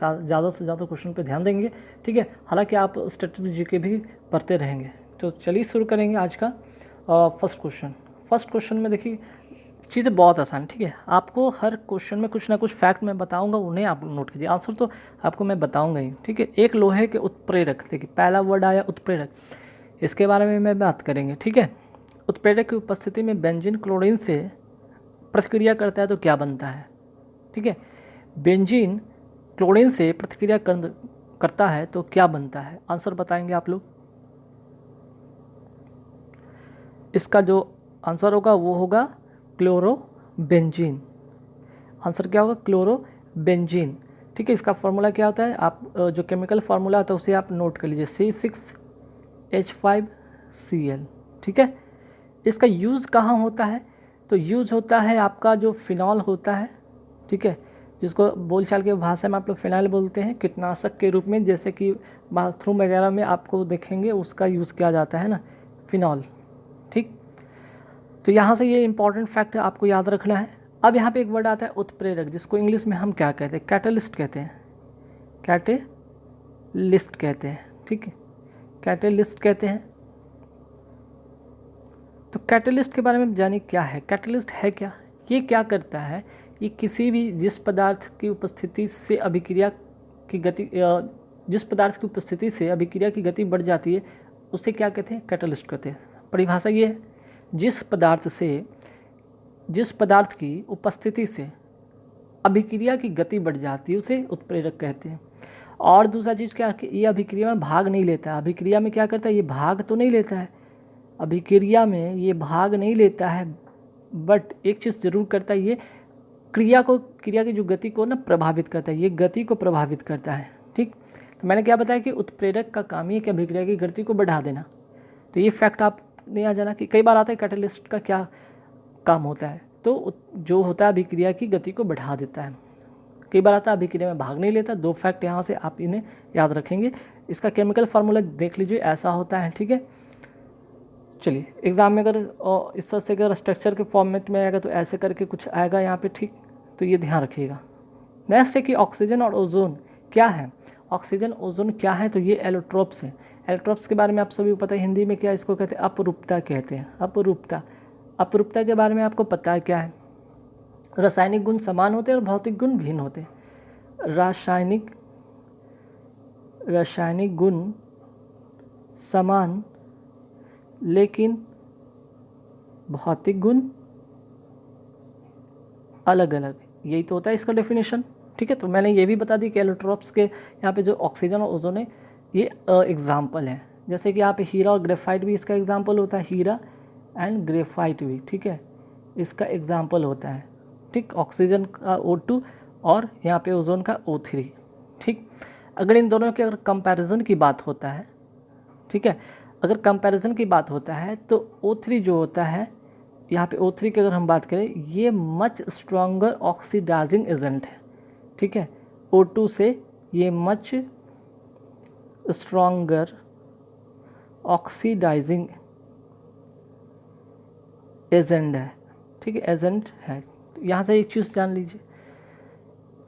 ज़्यादा से ज़्यादा क्वेश्चन पे ध्यान देंगे, ठीक है। हालांकि आप स्ट्रेटजी के भी पढ़ते रहेंगे। तो चलिए शुरू करेंगे आज का फर्स्ट क्वेश्चन। फर्स्ट क्वेश्चन में देखिए चीज़ें बहुत आसान, ठीक है। आपको हर क्वेश्चन में कुछ ना कुछ फैक्ट मैं बताऊंगा, उन्हें आप नोट कीजिए। आंसर तो आपको मैं बताऊंगा ही, ठीक है। एक लोहे के उत्प्रेरक, देखिए पहला वर्ड आया उत्प्रेरक, इसके बारे में मैं बात करेंगे, ठीक है। उत्प्रेरक की उपस्थिति में बेंजीन क्लोरीन से प्रतिक्रिया करता है तो क्या बनता है, ठीक है। बेंजीन क्लोरीन से प्रतिक्रिया करता है तो क्या बनता है, आंसर बताएंगे आप लोग। इसका जो आंसर होगा वो होगा क्लोरोबेंजीन। आंसर क्या होगा, क्लोरोबेंजीन, ठीक है। इसका फार्मूला क्या होता है, आप जो केमिकल फार्मूला होता है उसे आप नोट कर लीजिए, C6H5Cl, ठीक है। इसका यूज़ कहाँ होता है, तो यूज़ होता है आपका जो फिनॉल होता है, ठीक है, जिसको बोलचाल की भाषा में आप लोग फिनाइल बोलते हैं, कीटनाशक के रूप में, जैसे कि बाथरूम वगैरह में आपको देखेंगे उसका यूज़ किया जाता है ना, फिनॉल, ठीक। तो यहाँ से ये इंपॉर्टेंट फैक्ट आपको याद रखना है। अब यहाँ पे एक वर्ड आता है उत्प्रेरक, जिसको इंग्लिश में हम क्या कहते हैं, कैटलिस्ट कहते हैं, कैटेलिस्ट कहते हैं, ठीक है, कैटेलिस्ट कहते हैं। तो कैटलिस्ट के बारे में जानिए क्या है, कैटलिस्ट है क्या, ये क्या करता है, ये किसी भी जिस पदार्थ की उपस्थिति से अभिक्रिया की गति जिस पदार्थ की उपस्थिति से अभिक्रिया की गति बढ़ जाती है उसे क्या कहते हैं, कैटलिस्ट कहते हैं। परिभाषा ये है, जिस पदार्थ की उपस्थिति से अभिक्रिया की गति बढ़ जाती है उसे उत्प्रेरक कहते हैं। और दूसरा चीज़ क्या, कि ये अभिक्रिया में भाग नहीं लेता है। अभिक्रिया में क्या करता है, ये भाग तो नहीं लेता है, अभिक्रिया में ये भाग नहीं लेता है, बट एक चीज़ ज़रूर करता है, ये क्रिया की जो गति को ना प्रभावित करता है, ये गति को प्रभावित करता है, ठीक। तो मैंने क्या बताया कि उत्प्रेरक का काम ही है कि अभिक्रिया की गति को बढ़ा देना। तो ये फैक्ट आप नहीं आ जाना कि कई बार आता है कैटलिस्ट का क्या काम होता है, तो जो होता है अभिक्रिया की गति को बढ़ा देता है। कई बार आता है अभिक्रिया में भाग नहीं लेता। दो फैक्ट यहाँ से आप इन्हें याद रखेंगे। इसका केमिकल फार्मूला देख लीजिए, ऐसा होता है, ठीक है। चलिए एग्जाम में अगर इस तरह से अगर स्ट्रक्चर के फॉर्मेट में आएगा तो ऐसे करके कुछ आएगा यहाँ पे, ठीक। तो ये ध्यान रखिएगा। नेक्स्ट है कि ऑक्सीजन और ओजोन क्या है। ऑक्सीजन ओजोन क्या है, तो ये एलोट्रोप्स है। एलोट्रोप्स के बारे में आप सभी को पता है, हिंदी में क्या इसको कहते हैं, अपरूपता कहते हैं, अपरूपता। अपरूपता के बारे में आपको पता है क्या है, रासायनिक गुण समान होते हैं और भौतिक गुण भिन्न होते हैं। रासायनिक गुण समान लेकिन भौतिक गुण अलग अलग, यही तो होता है इसका डेफिनेशन, ठीक है। तो मैंने ये भी बता दी कि एलोट्रोप्स के यहाँ पे जो ऑक्सीजन और ओजोन है ये एग्जाम्पल है। जैसे कि यहाँ पे हीरा और ग्रेफाइट भी इसका एग्जाम्पल होता है, हीरा एंड ग्रेफाइट भी, ठीक है, इसका एग्जाम्पल होता है, ठीक। ऑक्सीजन का O2 और यहाँ पे ओजोन का O3, ठीक। अगर इन दोनों के अगर कंपैरिजन की बात होता है, ठीक है, अगर कंपैरिजन की बात होता है तो O3 जो होता है, यहाँ पे O3 की अगर हम बात करें, ये मच स्ट्रॉन्गर ऑक्सीडाइजिंग एजेंट है, ठीक है। O2 से ये मच स्ट्रॉन्गर ऑक्सीडाइजिंग एजेंट है, ठीक है, एजेंट है। यहाँ से एक चीज़ जान लीजिए,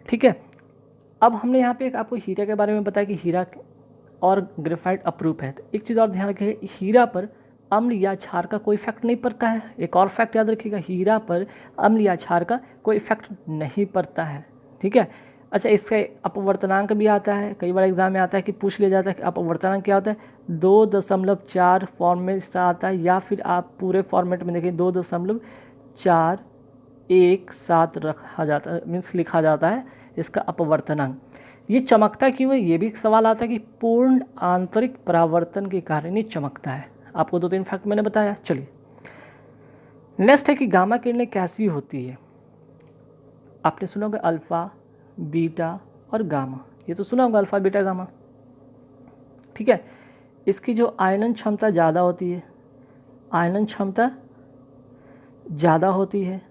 ठीक है। अब हमने यहाँ पे आपको हीरा के बारे में बताया कि हीरा और ग्रेफाइट अप्रूप है। तो एक चीज़ और ध्यान रखिए, हीरा पर अम्ल या क्षार का कोई इफेक्ट नहीं पड़ता है। एक और फैक्ट याद रखिएगा, हीरा पर अम्ल या क्षार का कोई इफेक्ट नहीं पड़ता है, ठीक है। अच्छा, इसका अपवर्तनांक भी आता है, कई बार एग्जाम में आता है कि पूछ लिया जाता है कि अपवर्तनांक क्या होता है। 2.4 फॉर्म में इसका आता है, या फिर आप पूरे फॉर्मेट में देखें 2.417 रखा जाता है, मीन्स लिखा जाता है इसका अपवर्तनांक। ये चमकता क्यों है, ये भी सवाल आता है कि पूर्ण आंतरिक परावर्तन के कारण ये चमकता है। आपको 2-3 फैक्ट मैंने बताया। चलिए नेक्स्ट है कि गामा किरणें कैसी होती है। आपने सुना होगा अल्फ़ा, बीटा और गामा, ये तो सुना होगा अल्फ़ा, बीटा, गामा, ठीक है। इसकी जो आयनन क्षमता ज़्यादा होती है, आयनन क्षमता ज़्यादा होती है,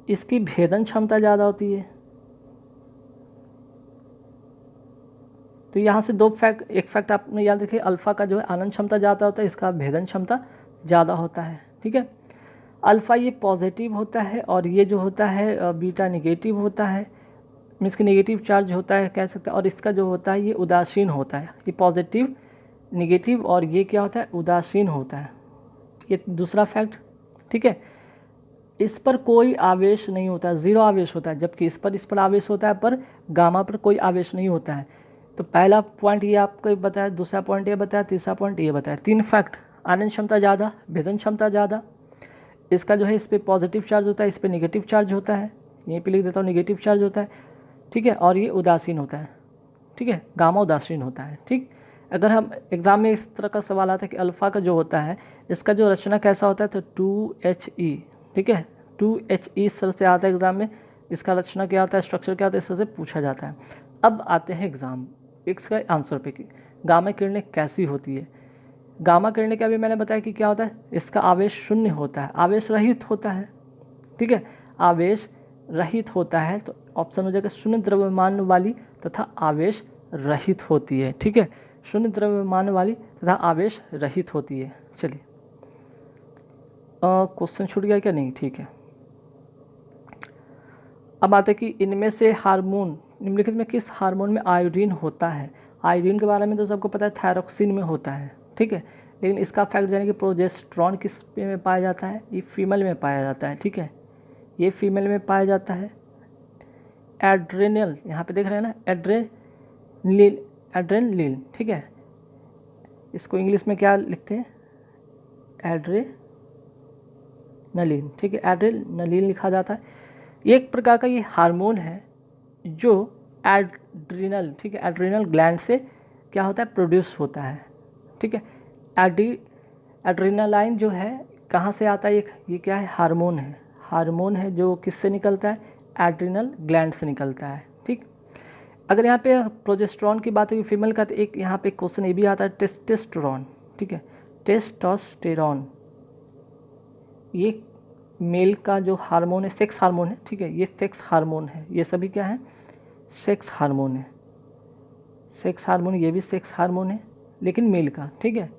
इसकी भेदन क्षमता ज़्यादा होती है। तो यहाँ से दो फैक्ट, एक फैक्ट आपने याद रखिए, अल्फ़ा का जो है आनंद क्षमता ज़्यादा होता है, इसका भेदन क्षमता ज़्यादा होता है, ठीक है। अल्फ़ा ये पॉजिटिव होता है और ये जो होता है बीटा निगेटिव होता है। मीन्स कि नेगेटिव चार्ज होता है कह सकते हैं, और इसका जो होता है ये उदासीन होता है, ये पॉजिटिव नेगेटिव और ये क्या होता है उदासीन होता है, ये दूसरा फैक्ट। ठीक है, इस पर कोई आवेश नहीं होता है, ज़ीरो आवेश होता है, जबकि इस पर आवेश होता है, पर गामा पर कोई आवेश नहीं होता है। तो पहला पॉइंट ये आपको बताया, दूसरा पॉइंट ये बताया, तीसरा पॉइंट ये बताया, 3 फैक्ट। आनयन क्षमता ज़्यादा, भेदन क्षमता ज़्यादा, इसका जो है इस पर पॉजिटिव चार्ज होता है, इस पर नेगेटिव चार्ज होता है, यहीं पे लिख देता हूँ नेगेटिव चार्ज होता है। ठीक है, और ये उदासीन होता है। ठीक है, गामा उदासीन होता है। ठीक, अगर हम एग्ज़ाम में इस तरह का सवाल आता है कि अल्फ़ा का जो होता है इसका जो रचना कैसा होता है, तो 2He। ठीक है, 2He इस तरह से आता है एग्ज़ाम में, इसका रचना क्या होता है, स्ट्रक्चर क्या होता है, इस तरह से पूछा जाता है। अब आते हैं एग्ज़ाम इसका आंसर पे कि गामा किरणें कैसी होती है। गामा किरणें का भी मैंने बताया कि क्या होता है, इसका आवेश शून्य होता है, आवेश रहित होता है। ठीक है, आवेश रहित होता है, तो ऑप्शन हो जाएगा शून्य द्रव्यमान वाली तथा आवेश रहित होती है। ठीक है, शून्य द्रव्यमान वाली तथा आवेश रहित होती है। चलिए, क्वेश्चन छूट गया क्या, नहीं, ठीक है। अब आते हैं कि इनमें से हार्मोन निम्नलिखित में किस हार्मोन में आयोडीन होता है। आयोडीन के बारे में तो सबको पता है थायरोक्सिन में होता है। ठीक है, लेकिन इसका फैक्ट जाने कि प्रोजेस्टेरॉन किस में पाया जाता है, ये फीमेल में पाया जाता है। ठीक है, ये फीमेल में पाया जाता है। एड्रेनल, यहाँ पे देख रहे हैं ना, एड्रेनलिन। ठीक है, इसको इंग्लिश में क्या लिखते हैं, एड्रेनलिन। ठीक है, एड्रेनलिन लिखा जाता है। ये एक प्रकार का ये हार्मोन है जो एड्रिनल, ठीक है, एड्रिनल ग्लैंड से क्या होता है, प्रोड्यूस होता है। ठीक है, एड्रेनालाइन जो है कहाँ से आता है, ये क्या है, हार्मोन है। हार्मोन है जो किससे निकलता है, एड्रिनल ग्लैंड से निकलता है। ठीक, अगर यहाँ पे प्रोजेस्टेरॉन की बात होगी फीमेल का, तो एक यहाँ पे क्वेश्चन ये भी आता है टेस्टोस्टेरॉन। ठीक है, टेस्टोस्टेरॉन ये मेल का जो हार्मोन है, सेक्स हार्मोन है। ठीक है, ये सेक्स हार्मोन है, ये सभी क्या है, सेक्स हार्मोन है। सेक्स हार्मोन, ये भी सेक्स हार्मोन है, लेकिन मेल का। ठीक है,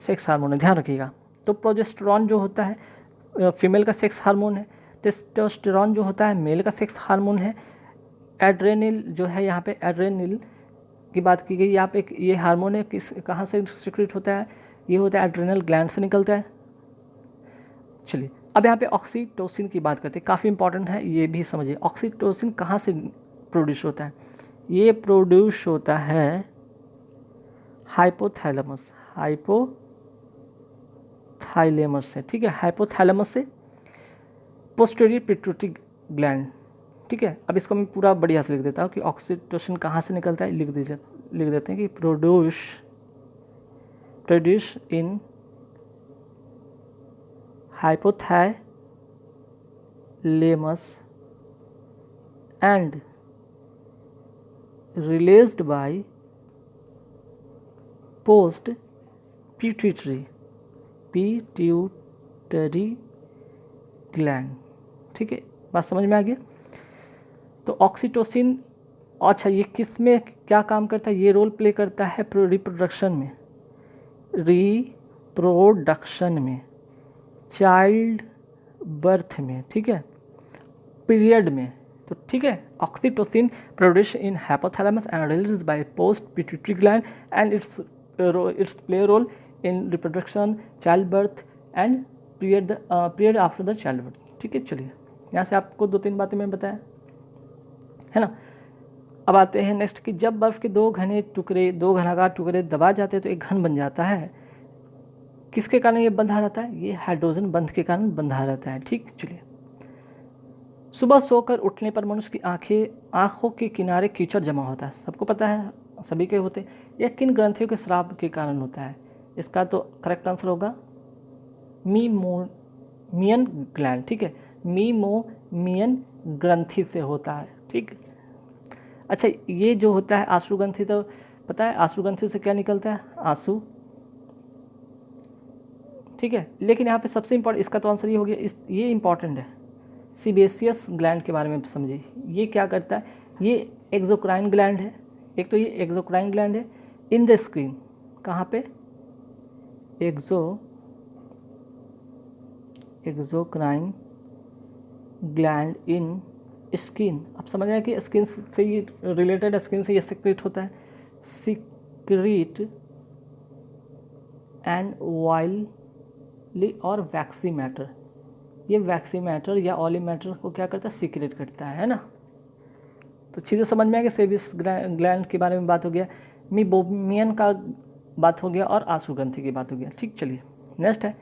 सेक्स हार्मोन है, ध्यान रखिएगा। तो प्रोजेस्टेरॉन जो होता है फीमेल का सेक्स हार्मोन है, टेस्टोस्टेरॉन जो होता है मेल का सेक्स हार्मोन है। एड्रेनिल जो है, यहाँ पे एड्रेनिल की बात की गई, यहाँ पे ये हार्मोन है, किस कहाँ से सिक्रेट होता है, ये होता है एड्रेनल ग्लैंड से निकलता है। चलिए, अब यहाँ पे ऑक्सीटोसिन की बात करते हैं, काफ़ी इंपॉर्टेंट है, ये भी समझिए। ऑक्सीटोसिन कहाँ से प्रोड्यूस होता है, ये प्रोड्यूस होता है हाइपोथैलेमस, हाइपोथाइलेमस से। ठीक है, हाइपोथैलेमस से पोस्टीरियर पिट्यूटरी ग्लैंड। ठीक है, अब इसको मैं पूरा बढ़िया से लिख देता हूँ कि ऑक्सीटोसिन कहाँ से निकलता है, लिख देते हैं कि produce in hypothalamus and released by post pituitary gland। ठीक है, बात समझ में आ गया। तो ऑक्सीटोसिन, अच्छा ये किस में क्या काम करता है, ये रोल प्ले करता है रिप्रोडक्शन में, चाइल्ड बर्थ में। ठीक है, पीरियड में। तो ठीक है, oxytocin produce in hypothalamus and released by post pituitary gland and it's play role in reproduction, child birth and period after the child birth. ठीक है, चलिए यहाँ से आपको 2-3 बातें मैं बताया है ना। अब आते हैं नेक्स्ट कि जब बर्फ़ के दो घनाकार टुकड़े दबा जाते हैं तो एक घन बन जाता है। किसके कारण ये बंधा रहता है, ये हाइड्रोजन बंध के कारण बंधा रहता है। ठीक, चलिए, सुबह सोकर उठने पर मनुष्य की आँखों के किनारे कीचड़ जमा होता है, सबको पता है, सभी के होते। यह किन ग्रंथियों के स्राव के कारण होता है, इसका तो करेक्ट आंसर होगा मीमोमियन ग्लैंड। ठीक है, मीमोमियन ग्रंथि से होता है। ठीक, अच्छा ये जो होता है आंसू ग्रंथि, तो पता है आंसू ग्रंथि से क्या निकलता है, आंसू। ठीक है, लेकिन यहाँ पे सबसे इम्पोर्टेंट, इसका तो आंसर ये हो गया, ये इम्पॉर्टेंट है, सीबेसियस ग्लैंड के बारे में समझिए। ये क्या करता है, ये एक्सोक्राइन ग्लैंड है, एक तो ये एक्सोक्राइन ग्लैंड है इन द स्क्रीन, कहाँ पे, एक्सोक्राइन ग्लैंड इन स्किन, अब समझ में आया कि स्किन से ये रिलेटेड, स्किन से ये सिक्रीट होता है, सिक्रीट एंड ऑयली और वैक्सी मैटर, ये वैक्सी मैटर या ऑयली मैटर को क्या करता है, सिक्रेट करता है ना। तो चीज़ें समझ में आ गई, सेबियस ग्लैंड के बारे में बात हो गया, मीबोमियन का बात हो गया और आंसू ग्रंथि की बात हो गया। ठीक, चलिए नेक्स्ट है,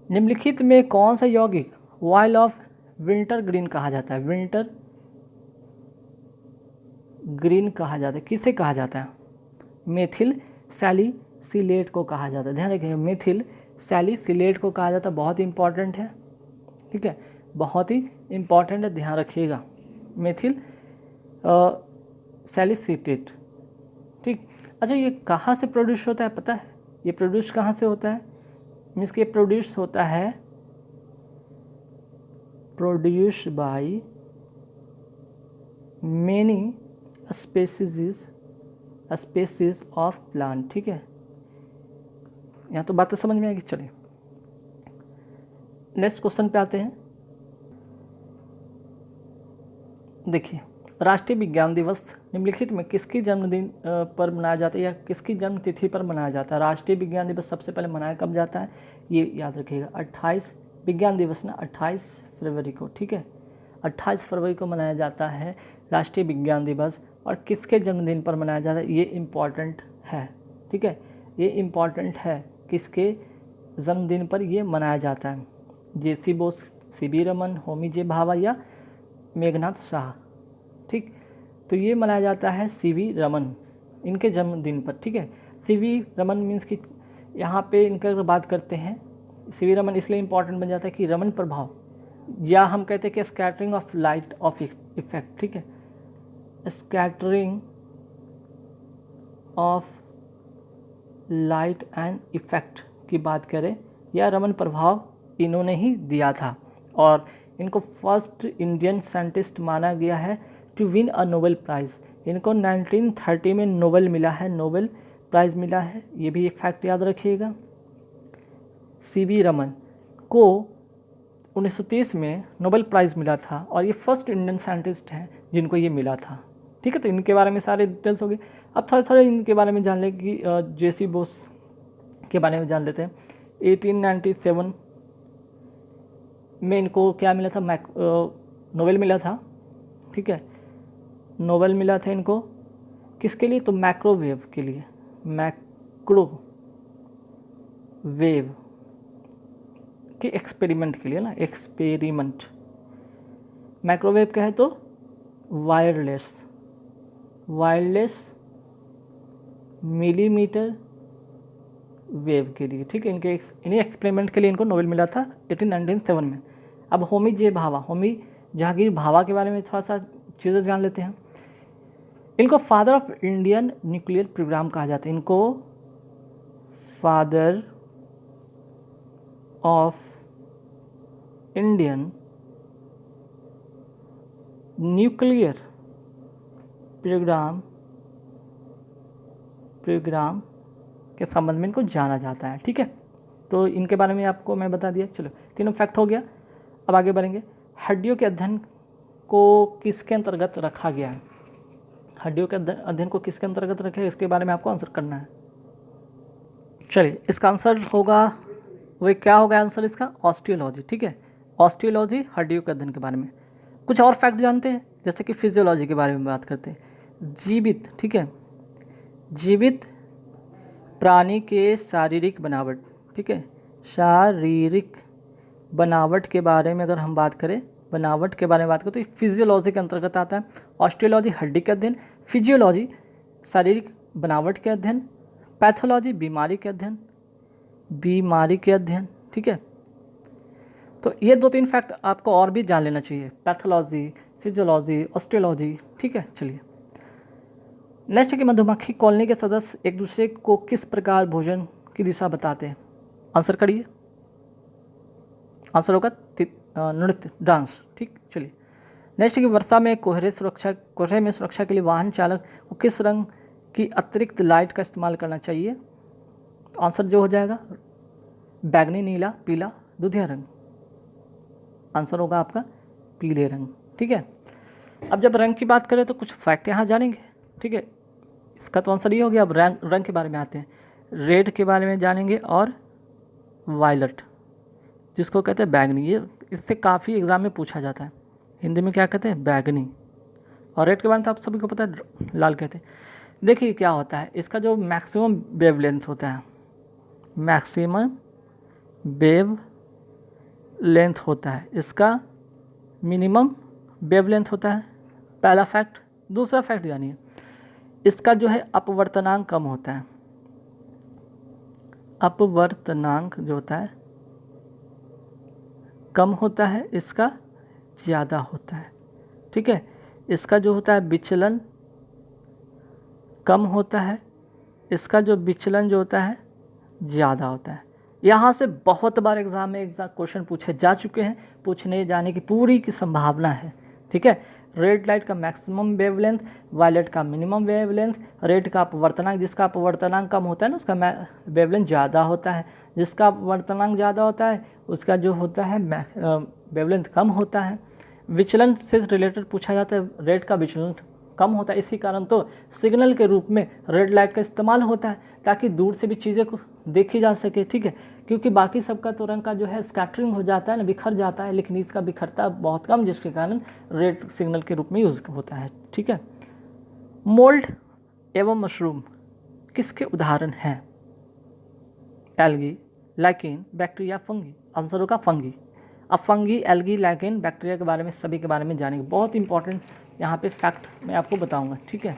निम्नलिखित में कौन सा यौगिक ऑयल ऑफ विंटर ग्रीन कहा जाता है, विंटर ग्रीन कहा जाता है, किसे कहा जाता है, मेथिल सैलिसिलेट को कहा जाता है। ध्यान रखिए, मेथिल सैलिसिलेट को कहा जाता है, बहुत ही इंपॉर्टेंट है, ठीक है, बहुत ही इंपॉर्टेंट है, ध्यान रखिएगा, मेथिल सैलिसिलेट। ठीक, अच्छा ये कहाँ से प्रोड्यूस होता है पता है, ये प्रोड्यूस कहाँ से होता है, मीन्स कि प्रोड्यूस होता है, produce by many species of plant. ठीक है, यहाँ तो बातें समझ में आएगी। चलिए नेक्स्ट क्वेश्चन पे आते हैं। देखिए, राष्ट्रीय विज्ञान दिवस निम्नलिखित में किसकी जन्मदिन पर मनाया जाता है या किसकी जन्म तिथि पर मनाया जाता है। राष्ट्रीय विज्ञान दिवस सबसे पहले मनाया कब जाता है, ये याद रखिएगा, 28 विज्ञान दिवस ना 28 फरवरी को। ठीक है, 28 फरवरी को मनाया जाता है राष्ट्रीय विज्ञान दिवस, और किसके जन्मदिन पर मनाया जाता है, ये इम्पॉर्टेंट है। ठीक है, ये इम्पॉर्टेंट है, किसके जन्मदिन पर ये मनाया जाता है, जेसी बोस, सीवी रमन, होमी जे भाभा या मेघनाथ शाह। ठीक, तो ये मनाया जाता है सीवी रमन, इनके जन्मदिन पर। ठीक है, सीवी रमन मीन्स कि यहाँ पे इनका अगर बात करते हैं, सीवी रमन इसलिए इम्पॉर्टेंट बन जाता है कि रमन प्रभाव, या हम कहते हैं कि scattering of light of effect. ठीक है, scattering of light and effect की बात करें, या रमन प्रभाव इन्होंने ही दिया था, और इनको फर्स्ट इंडियन साइंटिस्ट माना गया है to win a Nobel prize. इनको 1930 में नोबेल मिला है, नोबेल प्राइज़ मिला है, ये भी एक फैक्ट याद रखिएगा। सीवी रमन को 1930 में नोबेल प्राइज़ मिला था, और ये फर्स्ट इंडियन साइंटिस्ट हैं जिनको ये मिला था। ठीक है, तो इनके बारे में सारे डिटेल्स हो गए। अब थोड़े थोड़े इनके बारे में जान लें कि जेसी बोस के बारे में जान लेते हैं। 1897 में इनको क्या मिला था, नोबेल मिला था। ठीक है, नोबेल मिला था इनको किसके लिए, तो माइक्रोवेव के लिए, माइक्रोवेव के एक्सपेरिमेंट के लिए ना, एक्सपेरिमेंट। माइक्रोवेव क्या है, तो वायरलेस मिलीमीटर वेव के लिए। ठीक है, इन्हीं एक्सपेरिमेंट के लिए इनको नोबेल मिला था 1897 में। अब होमी जे भाभा, होमी जहांगीर भाभा के बारे में थोड़ा सा चीज़ें जान लेते हैं। इनको father of Indian nuclear program कहा जाता है, इनको father of Indian nuclear program के संबंध में इनको जाना जाता है। ठीक है, तो इनके बारे में आपको मैं बता दिया। चलो, तीनों फैक्ट हो गया, अब आगे बढ़ेंगे। हड्डियों के अध्ययन को किसके अंतर्गत रखा गया है, हड्डियों के अध्ययन को किसके अंतर्गत रखा है, इसके बारे में आपको आंसर करना है। चलिए, इसका आंसर होगा, वही क्या होगा आंसर इसका, ऑस्टियोलॉजी। ठीक है, ऑस्टियोलॉजी हड्डियों के अध्ययन के बारे में। कुछ और फैक्ट जानते हैं, जैसे कि फिजियोलॉजी के बारे में बात करते हैं। जीवित, ठीक है, जीवित प्राणी के शारीरिक बनावट, ठीक है, शारीरिक बनावट के बारे में अगर हम बात करें, बनावट के बारे में बात करें, तो ये फिजियोलॉजी के अंतर्गत आता है। ऑस्टियोलॉजी हड्डी के अध्ययन, फिजियोलॉजी शारीरिक बनावट के अध्ययन, पैथोलॉजी बीमारी के अध्ययन। ठीक है, तो ये 2-3 फैक्ट आपको और भी जान लेना चाहिए, पैथोलॉजी, फिजियोलॉजी, ऑस्टियोलॉजी। ठीक है, चलिए नेक्स्ट है कि मधुमक्खी कॉलोनी के सदस्य एक दूसरे को किस प्रकार भोजन की दिशा बताते हैं। आंसर करिए, आंसर होगा नृत्य, डांस। ठीक, चलिए नेक्स्ट है कि वर्षा में कोहरे में सुरक्षा के लिए वाहन चालक को किस रंग की अतिरिक्त लाइट का इस्तेमाल करना चाहिए। आंसर जो हो जाएगा बैगनी, नीला, पीला, दुधिया रंग। आंसर होगा आपका पीले रंग। ठीक है, अब जब रंग की बात करें तो कुछ फैक्ट यहाँ जानेंगे, ठीक है। इसका तो आंसर ये हो गया। अब रंग के बारे में आते हैं। रेड के बारे में जानेंगे और वायलट जिसको कहते हैं बैगनी, ये इससे काफ़ी एग्ज़ाम में पूछा जाता है। हिंदी में क्या कहते हैं? बैगनी। और रेड के बारे में तो आप सभी को पता है, लाल कहते हैं। देखिए क्या होता है, इसका जो मैक्सिमम वेवलेंथ होता है, मैक्सिमम वेव लेंथ होता है, इसका मिनिमम वेवलेंथ होता है, पहला फैक्ट। दूसरा फैक्ट जानिए, इसका जो है अपवर्तनांक कम होता है। अपवर्तनांक जो होता है कम होता है, इसका ज़्यादा होता है, ठीक है। इसका जो होता है विचलन कम होता है, इसका जो विचलन जो होता है ज़्यादा होता है। यहाँ से बहुत बार एग्ज़ाम में क्वेश्चन पूछे जा चुके हैं, पूछने जाने की पूरी की संभावना है, ठीक है। रेड लाइट का मैक्सिमम वेवलेंथ, वायलेट का मिनिमम वेवलेंथ, रेड का अपवर्तनांक, जिसका अपवर्तनांक कम होता है ना उसका वेवलेंथ ज़्यादा होता है, जिसका अपवर्तनांक ज़्यादा होता है उसका जो होता है वेवलेंथ कम होता है। विचलन से रिलेटेड पूछा जाता है, रेड का विचलन कम होता है, इसी कारण तो सिग्नल के रूप में रेड लाइट का इस्तेमाल होता है ताकि दूर से भी चीज़ें को देखी जा सके, ठीक है। क्योंकि बाकी सबका तो रंग का जो है स्कैटरिंग हो जाता है ना, बिखर जाता है, लेकिन इसका बिखरता बहुत कम, जिसके कारण रेड सिग्नल के रूप में यूज़ होता है, ठीक है। मोल्ड एवं मशरूम किसके उदाहरण हैं? Algae, lichen, bacteria, fungi. Answer होगा फंगी। अब फंगी, एल्गी, लाइकेन, बैक्टीरिया के बारे में सभी के बारे में जानेंगे। बहुत इंपॉर्टेंट यहाँ पे फैक्ट मैं आपको बताऊंगा, ठीक है।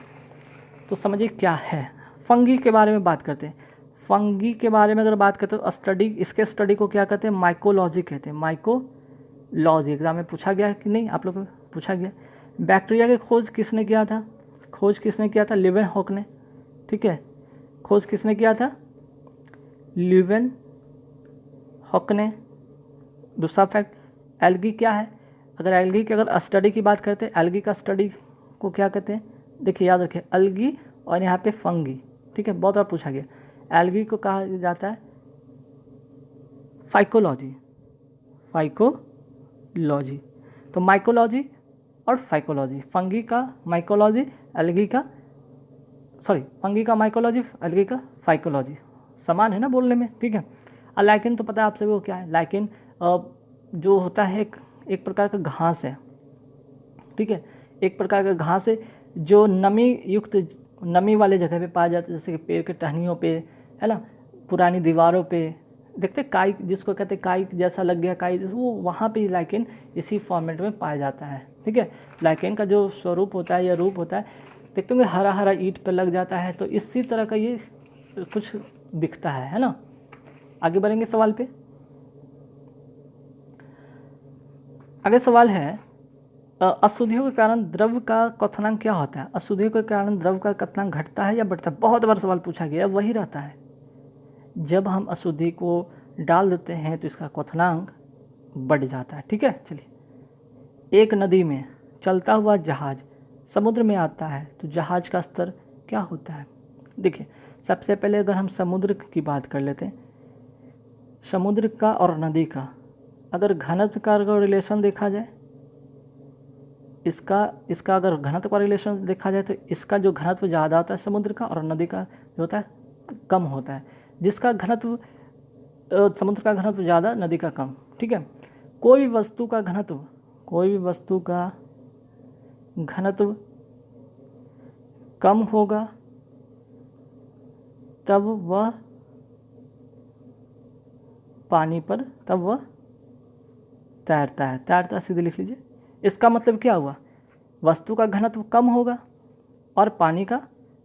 तो समझिए क्या है। फंगी के बारे में बात करते हैं। फंगी के बारे में अगर बात करते हैं तो इसके स्टडी को क्या कहते हैं? माइकोलॉजी कहते हैं। माइकोलॉजी एग्जाम में पूछा गया है कि नहीं, आप लोग को पूछा गया। बैक्टीरिया की खोज किसने किया था? खोज किसने किया था? लीवेनहॉक ने, ठीक है। खोज किसने किया था? लीवेनहॉक ने। दूसरा फैक्ट, एल्गी क्या है? अगर एल्गी की अगर स्टडी की बात करते हैं, एल्गी का स्टडी को क्या कहते हैं? देखिए याद रखिए, एल्गी और यहाँ पे फंगी, ठीक है, बहुत बार पूछा गया। एल्गी को कहा जाता है फाइकोलॉजी, फाइकोलॉजी। तो माइकोलॉजी और फाइकोलॉजी, फंगी का माइकोलॉजी, एल्गी का फंगी का माइकोलॉजी, एल्गी का फाइकोलॉजी, समान है ना बोलने में, ठीक है। और लाइकेन तो पता है आप सभी को क्या है। लाइकेन जो होता है एक प्रकार का घास है, ठीक है, एक प्रकार का घास है जो नमी वाले जगह पे पाया जाता है, जैसे कि पेड़ के टहनियों पे, है ना, पुरानी दीवारों पे देखते काई, जिसको कहते हैं काई जैसा लग गया, काई जैसा, वो वहाँ पे लाइकेन इसी फॉर्मेट में पाया जाता है, ठीक है। लाइकेन का जो स्वरूप होता है या रूप होता है, देखते होंगे हरा हरा ईंट पर लग जाता है, तो इसी तरह का ये कुछ दिखता है ना। आगे बढ़ेंगे सवाल पे। आगे सवाल है, अशुद्धियों के कारण द्रव का क्वथनांक क्या होता है? अशुद्धियों के कारण द्रव का क्वथनांक घटता है या बढ़ता है? बहुत बार सवाल पूछा गया, वही रहता है। जब हम अशुद्धि को डाल देते हैं तो इसका क्वथनांक बढ़ जाता है, ठीक है। चलिए, एक नदी में चलता हुआ जहाज समुद्र में आता है तो जहाज का स्तर क्या होता है? देखिए, सबसे पहले अगर हम समुद्र की बात कर लेते हैं, समुद्र का और नदी का अगर घनत्व का रिलेशन देखा जाए, इसका अगर घनत्व का रिलेशन देखा जाए तो इसका जो घनत्व ज़्यादा होता है समुद्र का, और नदी का जो होता है कम होता है। जिसका घनत्व समुद्र का घनत्व ज़्यादा, नदी का कम, ठीक है। कोई भी वस्तु का घनत्व कम होगा तब वह पानी पर तैरता है, सीधे लिख लीजिए। इसका मतलब क्या हुआ? वस्तु का घनत्व कम होगा और पानी का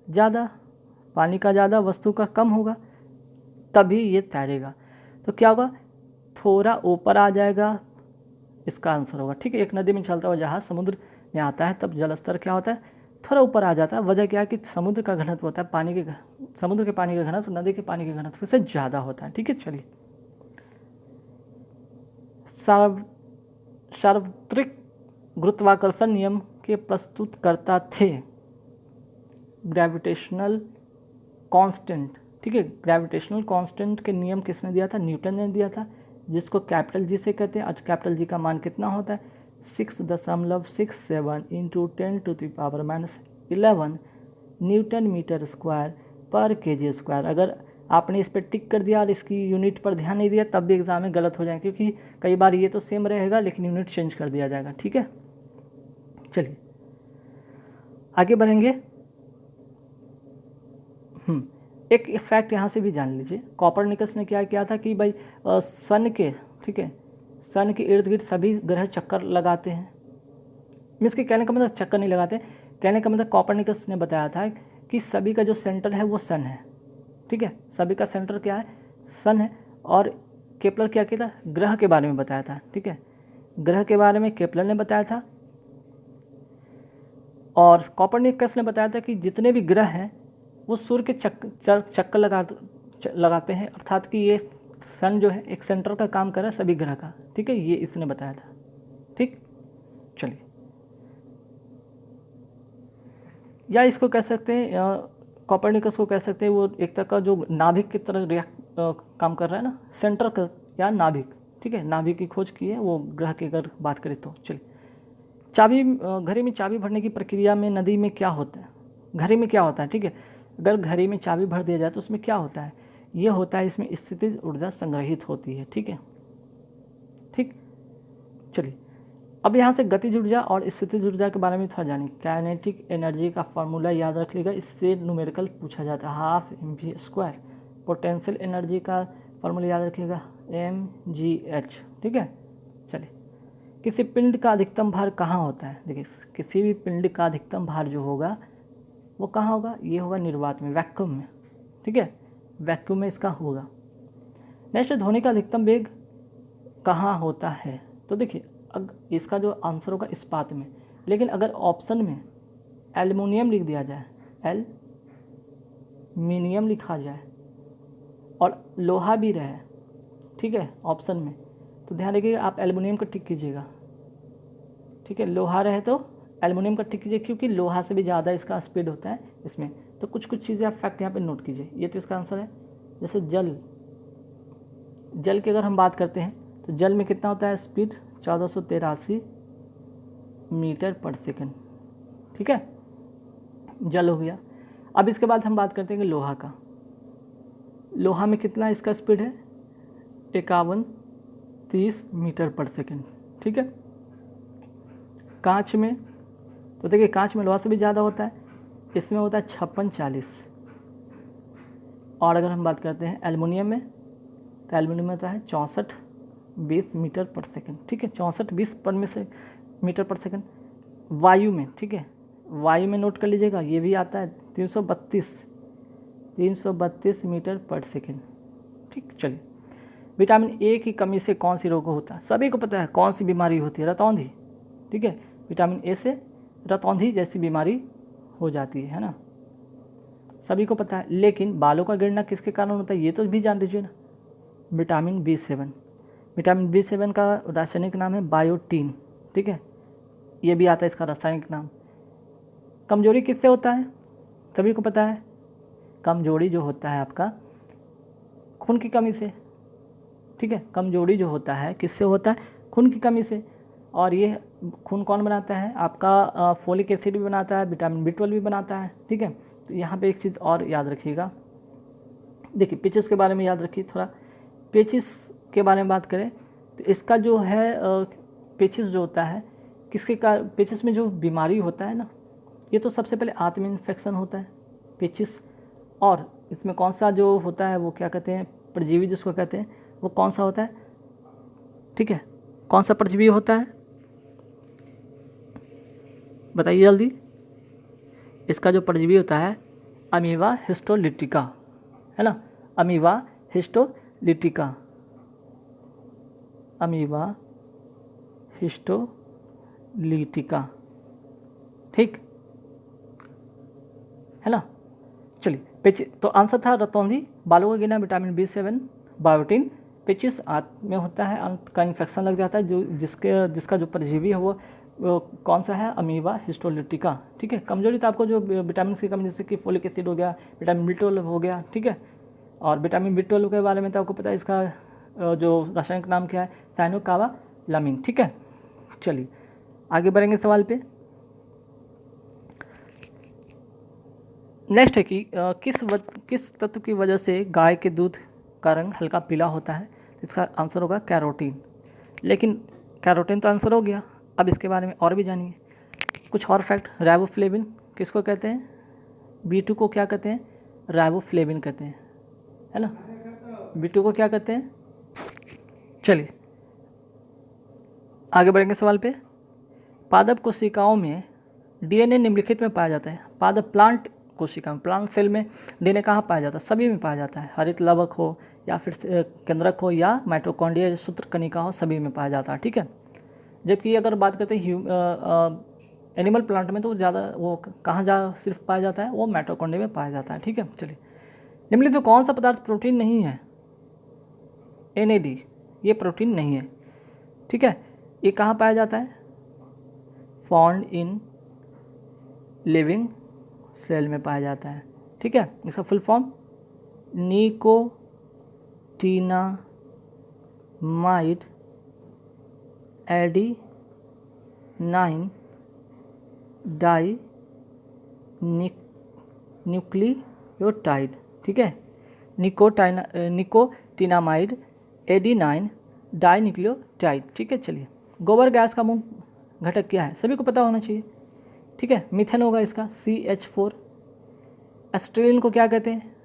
ज़्यादा, वस्तु का कम होगा, तभी ये तैरेगा। तो क्या होगा? थोड़ा ऊपर आ जाएगा, इसका आंसर होगा, ठीक है। एक नदी में चलता हुआ जहाज समुद्र में आता है तब जलस्तर क्या होता है? थोड़ा ऊपर आ जाता है। वजह क्या है कि समुद्र का घनत्व होता है समुद्र के पानी का घनत्व नदी के पानी के घनत्व से ज़्यादा होता है, ठीक है। चलिए, सार्वत्रिक गुरुत्वाकर्षण नियम के प्रस्तुतकर्ता थे ग्रेविटेशनल कांस्टेंट, ठीक है। ग्रेविटेशनल कांस्टेंट के नियम किसने दिया था? न्यूटन ने दिया था, जिसको कैपिटल जी से कहते हैं। आज कैपिटल जी का मान कितना होता है? 6.67 इंटू 10⁻11 न्यूटन मीटर स्क्वायर पर केजी स्क्वायर। अगर आपने इस पर टिक कर दिया और इसकी यूनिट पर ध्यान नहीं दिया तब भी एग्जाम में गलत हो जाएगा, क्योंकि कई बार ये तो सेम रहेगा लेकिन यूनिट चेंज कर दिया जाएगा। ठीक है, चलिए आगे बढ़ेंगे। एक फैक्ट यहाँ से भी जान लीजिए। कॉपरनिकस ने क्या किया था कि भाई सन के, ठीक है, सन के इर्द गिर्द सभी ग्रह चक्कर लगाते हैं। मीन्स के कहने का मतलब चक्कर नहीं लगाते, कहने का मतलब कॉपरनिकस ने बताया था कि सभी का जो सेंटर है वो सन है। ठीक है, सभी का सेंटर क्या है, सन है। और केपलर क्या किया था, ग्रह के बारे में बताया था। ठीक है, ग्रह के बारे में केपलर ने बताया था और कॉपरनिकस ने बताया था कि जितने भी ग्रह हैं वो सूर्य के चक्कर लगाते हैं, अर्थात कि ये सन जो है एक सेंटर का काम कर रहा है सभी ग्रह का। ठीक है, ये इसने बताया था। ठीक, चलिए, या इसको कह सकते हैं, कॉपरनिकस को कह सकते हैं वो एक तरह का जो नाभिक की तरह काम कर रहा है ना, सेंटर का या नाभिक। ठीक है, नाभिक की खोज की है वो ग्रह की अगर बात करें तो। चलिए, चाबी, घड़ी में चाबी भरने की प्रक्रिया में नदी में क्या होता है, घड़ी में क्या होता है। ठीक है, अगर घड़ी में चाबी भर दिया जाए तो उसमें क्या होता है, ये होता है इसमें स्थितिज ऊर्जा संग्रहित होती है। ठीक है, ठीक, चलिए अब यहाँ से गतिज ऊर्जा और स्थितिज ऊर्जा के बारे में थोड़ा जानिए। काइनेटिक एनर्जी का फार्मूला याद रख लीजिएगा, इससे न्यूमेरिकल पूछा जाता है, हाफ mv²। पोटेंशियल एनर्जी का फार्मूला याद रखिएगा, mgh। ठीक है, चलिए, किसी पिंड का अधिकतम भार कहाँ होता है। देखिए, किसी भी पिंड का अधिकतम भार जो होगा वो कहाँ होगा, ये होगा निर्वात में, वैक्यूम में। ठीक है, वैक्यूम में इसका होगा। नेक्स्ट, ध्वनि का अधिकतम वेग कहाँ होता है। तो देखिए, इसका जो आंसर होगा इस्पात में, लेकिन अगर ऑप्शन में एल्युमिनियम लिख दिया जाए, एल्युमिनियम लिखा जाए और लोहा भी रहे, ठीक है, ऑप्शन में, तो ध्यान रखिएगा आप एल्युमिनियम का टिक कीजिएगा। ठीक है, लोहा रहे तो एल्युमिनियम का टिक कीजिए, क्योंकि लोहा से भी ज़्यादा इसका स्पीड होता है इसमें। तो कुछ कुछ चीज़ें आप फैक्ट यहाँ पे नोट कीजिए। ये तो इसका आंसर है। जैसे जल की अगर हम बात करते हैं तो जल में कितना होता है स्पीड, 1483 मीटर पर सेकंड। ठीक है, जल हो गया। अब इसके बाद हम बात करते हैं कि लोहा का। लोहा में कितना इसका स्पीड है, 5130 मीटर पर सेकंड। ठीक है, कांच में तो देखिए, कांच में लोहा से भी ज़्यादा होता है, इसमें होता है 5640। और अगर हम बात करते हैं एल्युमिनियम में, तो एल्युमिनियम में होता है 6420 मीटर पर सेकंड। ठीक है, 6420 मीटर पर सेकंड। वायु में, ठीक है, वायु में नोट कर लीजिएगा, ये भी आता है 332 मीटर पर सेकंड। ठीक, चलिए, विटामिन ए की कमी से कौन सी रोग होता है। सभी को पता है कौन सी बीमारी होती है, रतौंधी। ठीक है, विटामिन ए से रतौंधी जैसी बीमारी हो जाती है ना, सभी को पता है। लेकिन बालों का गिरना किसके कारण होता है, ये तो भी जान लीजिए ना, विटामिन B7। विटामिन B7 का रासायनिक नाम है बायोटीन। ठीक है, ये भी आता है इसका रासायनिक नाम। कमजोरी किससे होता है, सभी को पता है, कमजोरी जो होता है आपका खून की कमी से। ठीक है, कमजोरी जो होता है किससे होता है, खून की कमी से। और ये खून कौन बनाता है आपका, फोलिक एसिड भी बनाता है, विटामिन B12 भी बनाता है। ठीक है, तो यहाँ पे एक चीज़ और याद रखिएगा, देखिए पेचिस के बारे में याद रखिए थोड़ा। पेचिस के बारे में बात करें तो इसका जो है पेचिस जो होता है किसके कारण, पेचिस में जो बीमारी होता है ना, ये तो सबसे पहले आत्म इन्फेक्शन होता है पेचिस। और इसमें कौन सा जो होता है वो क्या कहते हैं, परजीवी जिसको कहते हैं, वो कौन सा होता है। ठीक है, कौन सा परजीवी होता है बताइए जल्दी। इसका जो परजीवी होता है अमीबा हिस्टोलिटिका, है ना, अमीबा हिस्टोलिटिका, अमीबा हिस्टोलिटिका। ठीक है ना, चलिए, पेचिस तो आंसर था रतौंधी, बालों का गिरना, विटामिन B7, बायोटीन। पेचिस आंत में होता है, आंत का इन्फेक्शन लग जाता है, जो जिसका जो परजीवी है वो कौन सा है, अमीबा हिस्टोलिटिका। ठीक है, कमजोरी तो आपको जो विटामिन की कमी, जैसे कि फोलिक एसिड हो गया, विटामिन B12 हो गया। ठीक है, और विटामिन B12 के बारे में तो आपको पता है, इसका जो रासायनिक नाम क्या है, साइनोकाबालामिन। ठीक है, चलिए, आगे बढ़ेंगे सवाल पे। नेक्स्ट है कि किस तत्व की वजह से गाय के दूध का रंग हल्का पीला होता है। इसका आंसर होगा कैरोटीन। लेकिन कैरोटीन तो आंसर हो गया, अब इसके बारे में और भी जानिए कुछ और फैक्ट। राइबोफ्लेविन किसको कहते हैं? B2 को क्या कहते हैं? राइबोफ्लेविन कहते हैं, है ना। B2 को क्या कहते हैं? चलिए आगे बढ़ेंगे सवाल पे। पादप कोशिकाओं में DNA निम्नलिखित में पाया जाता है। पादप प्लांट कोशिका में, प्लांट सेल में DNA कहाँ पाया जाता है? सभी में पाया जाता है। हरित लवक हो या फिर केंद्रक हो या माइटोकॉन्ड्रिया सूत्र कणिका हो, सभी में पाया जाता है, ठीक है। जबकि अगर बात करते हैं एनिमल प्लांट में तो ज़्यादा वो कहाँ सिर्फ पाया जाता है? वो माइटोकॉन्ड्रिया में पाया जाता है, ठीक है। चलिए निम्नलिखित में कौन सा पदार्थ प्रोटीन नहीं है? NAD, ये प्रोटीन नहीं है, ठीक है। ये कहाँ पाया जाता है? फाउंड इन लिविंग सेल में पाया जाता है, ठीक है। इसका full form nicotinamide adenine di nucleotide, ठीक है। निकोटिनामाइड एडेनाइन डाई न्यूक्लियोटाइड, ठीक है। चलिए गोबर गैस का मुख्य घटक क्या है? सभी को पता होना चाहिए, ठीक है। मीथेन होगा इसका CH4। एसिटिलीन को क्या कहते हैं?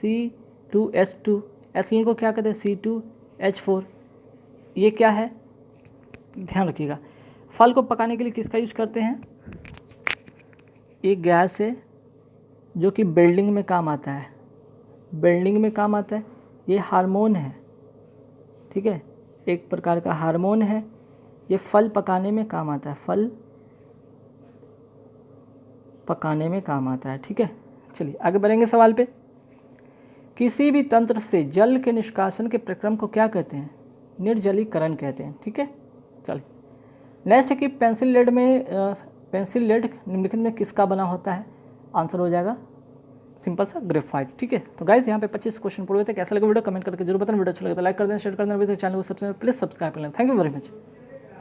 C2H2। एथिलीन को क्या कहते हैं? C2H4। ये क्या है? ध्यान रखिएगा। फल को पकाने के लिए किसका यूज करते हैं? एक गैस है जो कि बिल्डिंग में काम आता है, बिल्डिंग में काम आता है। ये हार्मोन है, ठीक है, एक प्रकार का हार्मोन है। ये फल पकाने में काम आता है, फल पकाने में काम आता है, ठीक है। चलिए आगे बढ़ेंगे सवाल पे। किसी भी तंत्र से जल के निष्कासन के प्रक्रम को क्या कहते हैं? निर्जलीकरण कहते हैं, ठीक है। चलिए नेक्स्ट है कि पेंसिल लेड निम्नलिखित में किसका बना होता है? आंसर हो जाएगा सिंपल सा ग्रेफाइट, ठीक है। तो गाइस यहाँ पे 25 क्वेश्चन पूरे हुए थे। कैसा लगा वीडियो कमेंट करके जरूर बताना। वीडियो अच्छा लगे तो लाइक कर देना, शेयर कर देना। चैनल को प्लीज सब्सक्राइब कर लेना। Thank you very much.